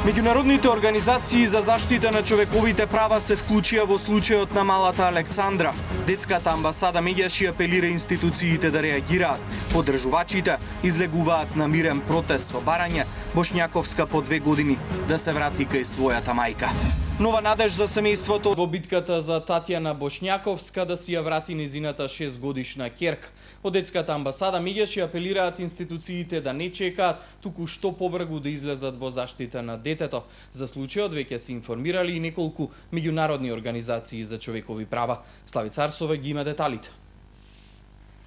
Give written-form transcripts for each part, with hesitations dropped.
Меѓународните организации за заштита на човековите права се вклучија во случајот на малата Александра. Детската амбасада меѓаш и апелира институциите да реагираат. Поддржувачите излегуваат на мирен протест со барање Бошњаковска по 2 години да се врати кај својата мајка. Нова надеж за семејството во битката за Татјана Бошњаковска да си ја врати незината 6-годишна ќерка. Од детската амбасада меѓаш апелираат институциите да не чекаат, туку што побрзо да излезат во заштита на детето. За случајот веќе се информирали и неколку меѓународни организации за човекови права. Слави Царсова ги има деталите.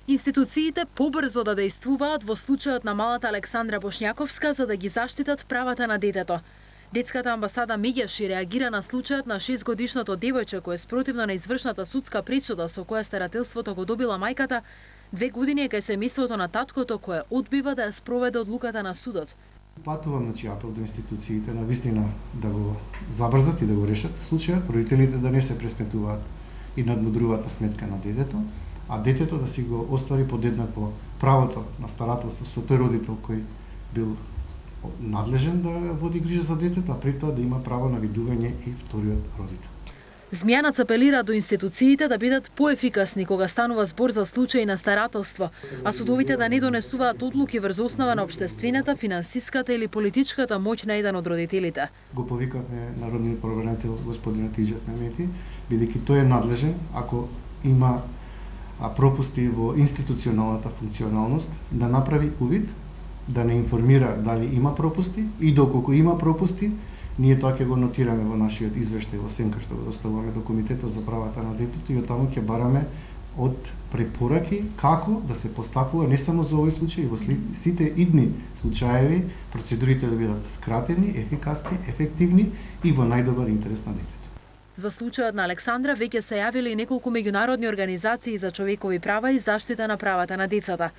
Институциите побрзо да действуваат во случајот на малата Александра Бошњаковска за да ги заштитат правата на детето. Детската амбасада меѓаш реагира на случајот на 6-годишното девојче кое спротивно на извршната судска пресуда со која старателството го добила мајката, 2 години е кај семејството на таткото кое одбива да ја спроведе одлуката на судот. Патувам апел до институциите на вистина да го забрзат и да го решат случајот, родителите да не се пресметуваат и надмудруваат на сметка на детето, а детето да си го оствари подеднакво правото на старателство со тој родител кој бил надлежен да води грижа за детето, а при тоа да има право на видување и вториот родител. Змјанац апелира до институциите да бидат поефикасни кога станува збор за случаи на старателство, а судовите да не донесуваат одлуки врз основа на општествената, финансиската или политичката моќ на еден од родителите. Го повикавме народниот правобранител господин Атиџет Мемети, бидејќи тој е надлежен ако има пропусти во институционалната функционалност да направи увид, да не информира дали има пропусти и доколку има пропусти, ние тоа ќе го нотираме во нашиот извештај во сенка што го доставуваме до Комитетот за правата на детето и оттаму ќе бараме од препораки како да се постапува не само за овој случај, во сите идни случаеви процедурите да бидат скратени, ефикасни, ефективни и во најдобар интерес на детето. За случајот на Александра веќе се јавиле и неколку меѓународни организации за човекови права и заштита на правата на децата.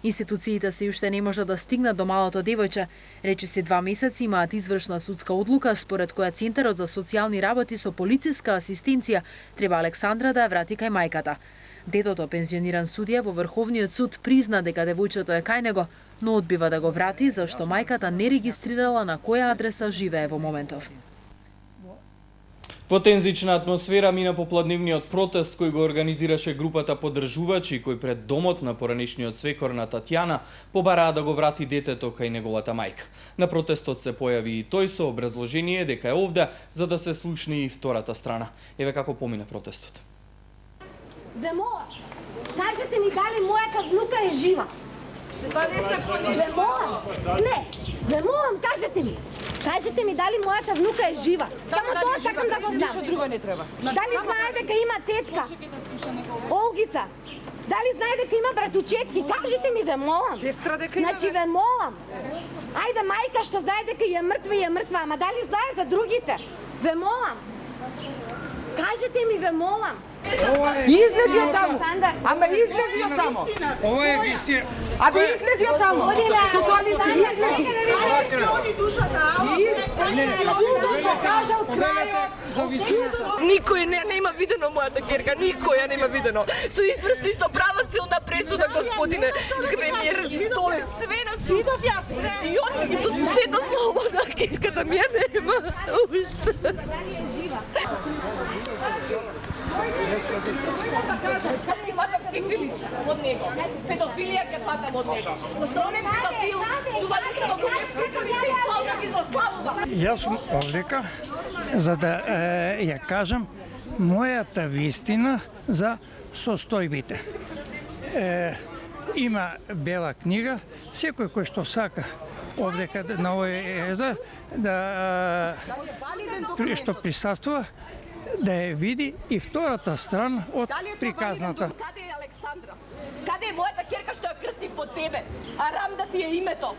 Институциите се уште не можат да стигнат до малото девојче. Речиси 2 месеци имаат извршна судска одлука според која Центарот за социјални работи со полициска асистенција треба Александра да ја врати кај мајката. Детото, пензиониран судија во Врховниот суд, призна дека девојчето е кај него, но одбива да го врати зашто мајката не регистрирала на која адреса живее во моментов. Во тензична атмосфера мина попладневниот протест кој го организираше групата поддржувачи кој пред домот на поранешниот свекор на Татјана побараа да го врати детето кај неговата мајка. На протестот се појави и тој со образложение дека е овде за да се слушне и втората страна. Еве како помина протестот. Ве молам, кажете ми дали мојата внука е жива. Ве молам, не, ве молам, кажете ми. Кажете ми дали мојата внука е жива. Само тоа сакам да го знам. Ништо друго не треба. Дали знае дека има тетка? Олгица. Дали знае дека има братучетки? Кажете ми, ве молам. Сестра дека има. Значи ве молам. Ајде мајка што знае дека е мртва, ама дали знае за другите? Ве молам. Кажете ми, ве молам. Излези од таму. Ама излези од таму. Ова е вистина. Абе излези од таму. Со тоа личи излези. Судот што кажал крајот. Никој нема видено мојата ќерка, никој ја нема видено. Со извршни со права силна пресуда, господине премиер, тоа све на суд. Видов јас све. И он ги досчета слободна ќерката ми ја нема. Уште. Фатам секви од него. Педофилија ќе фатам од него. Пошто он е педофил, чувалите го се палка ги заспавува. Јас сум овдека за да ја кажам мојата вистина за состојбите. Има бела книга, секој кој што сака овдека на овој што присуствува да ја види и втората страна од приказната. Каде е Александра? Каде е мојата ќерка што ја крстив по тебе? Арам да ти е името.